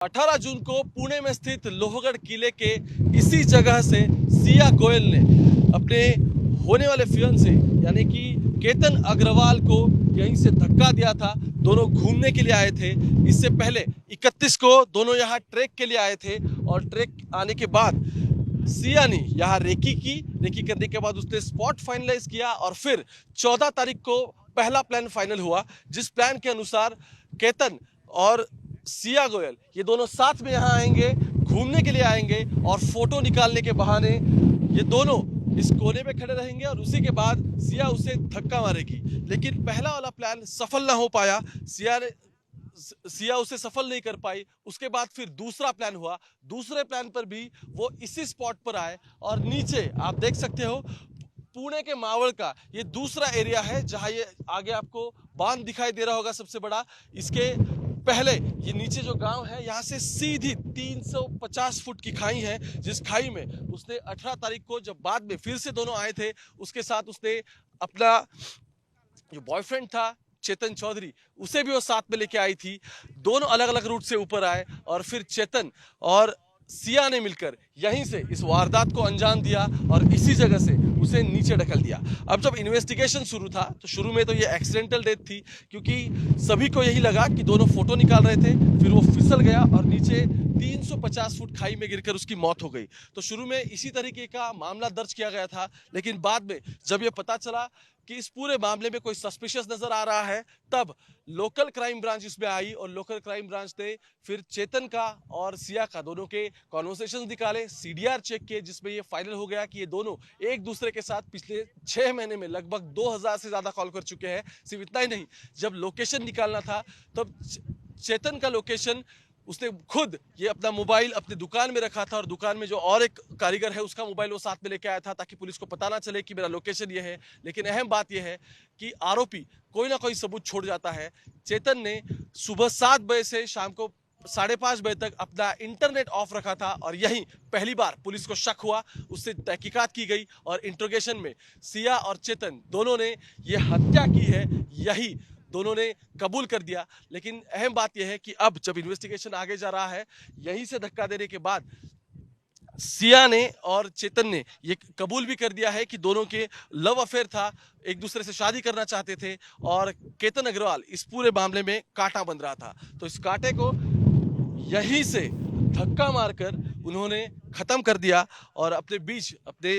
18 जून को पुणे में स्थित लोहगढ़ किले के इसी जगह से सिया गोयल ने अपने होने वाले फियांसे यानी कि केतन अग्रवाल को यहीं से धक्का दिया था। दोनों घूमने के लिए आए थे। इससे पहले 31 को दोनों यहाँ ट्रैक के लिए आए थे और ट्रैक आने के बाद सिया ने यहाँ रेकी करने के बाद उसने स्पॉट फाइनलाइज किया और फिर 14 तारीख को पहला प्लान फाइनल हुआ, जिस प्लान के अनुसार केतन और सिया गोयल ये दोनों साथ में यहाँ आएंगे, घूमने के लिए आएंगे और फोटो निकालने के बहाने ये दोनों इस कोने पे खड़े रहेंगे और उसी के बाद सिया उसे धक्का मारेगी। लेकिन पहला वाला प्लान सफल ना हो पाया, सिया उसे सफल नहीं कर पाई। उसके बाद फिर दूसरा प्लान हुआ। दूसरे प्लान पर भी वो इसी स्पॉट पर आए और नीचे आप देख सकते हो पुणे के मावल का ये दूसरा एरिया है जहां ये आगे आपको बांध दिखाई दे रहा होगा सबसे बड़ा। इसके पहले ये नीचे जो गांव है यहाँ से सीधी 350 फुट की खाई है, जिस खाई में उसने 18 तारीख को जब बाद में फिर से दोनों आए थे उसके साथ उसने अपना जो बॉयफ्रेंड था चेतन चौधरी उसे भी वो साथ में लेके आई थी। दोनों अलग अलग रूट से ऊपर आए और फिर चेतन और सिया ने मिलकर यहीं से इस वारदात को अंजाम दिया और इसी जगह से उसे नीचे ढकल दिया। अब जब इन्वेस्टिगेशन शुरू था तो शुरू में तो ये एक्सीडेंटल डेथ थी, क्योंकि सभी को यही लगा कि दोनों फोटो निकाल रहे थे, फिर वो फिसल गया और नीचे 350 फुट खाई में गिरकर उसकी मौत हो गई। तो शुरू में इसी तरीके का मामला दर्ज किया गया था, लेकिन बाद में जब ये पता चला कि इस पूरे मामले में कोई सस्पिशियस नजर आ रहा है, तब लोकल क्राइम ब्रांच इसमें आई और लोकल क्राइम ब्रांच ने फिर चेतन का और सिया का दोनों के कॉन्वर्सेशंस निकाले, सीडीआर चेक किए, जिसमें ये फाइनल हो गया कि ये दोनों एक दूसरे के साथ पिछले 6 महीने में लगभग 2000 से ज्यादा कॉल कर चुके हैं। सिर्फ इतना ही नहीं, जब लोकेशन निकालना था तब चेतन का लोकेशन उसने खुद ये अपना मोबाइल अपने दुकान में रखा था और दुकान में जो और एक कारीगर है उसका मोबाइल वो साथ में लेके आया था ताकि पुलिस को पता ना चले कि मेरा लोकेशन ये है। लेकिन अहम बात यह है कि आरोपी कोई ना कोई सबूत छोड़ जाता है। चेतन ने सुबह 7 बजे से शाम को 5:30 बजे तक अपना इंटरनेट ऑफ रखा था और यही पहली बार पुलिस को शक हुआ, उससे तहकीकात की गई और इंट्रोगेशन में सिया और चेतन दोनों ने ये हत्या की है यही दोनों ने कबूल कर दिया। लेकिन अहम बात यह है कि अब जब इन्वेस्टिगेशन आगे जा रहा है, यहीं से धक्का देने के बाद सिया ने और चेतन ने ये कबूल भी कर दिया है कि दोनों के लव अफेयर था, एक दूसरे से शादी करना चाहते थे और केतन अग्रवाल इस पूरे मामले में कांटा बन रहा था। तो इस कांटे को यहीं से धक्का मारकर उन्होंने खत्म कर दिया और अपने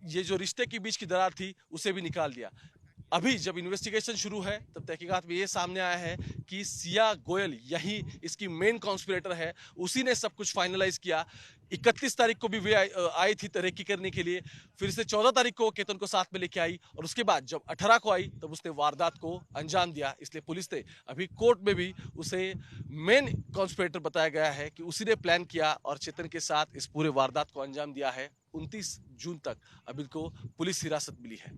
ये जो रिश्ते के बीच की दरार थी उसे भी निकाल दिया। अभी जब इन्वेस्टिगेशन शुरू है तब तहकीकात में ये सामने आया है कि सिया गोयल यही इसकी मेन कॉन्स्पिरेटर है, उसी ने सब कुछ फाइनलाइज किया। 31 तारीख को भी वे आई थी तरेकी करने के लिए, फिर से 14 तारीख को केतन को साथ में लेके आई और उसके बाद जब 18 को आई तब उसने वारदात को अंजाम दिया। इसलिए पुलिस ने अभी कोर्ट में भी उसे मेन कॉन्स्पिरेटर बताया गया है कि उसी ने प्लान किया और चेतन के साथ इस पूरे वारदात को अंजाम दिया है। 29 जून तक अभी को पुलिस हिरासत मिली है।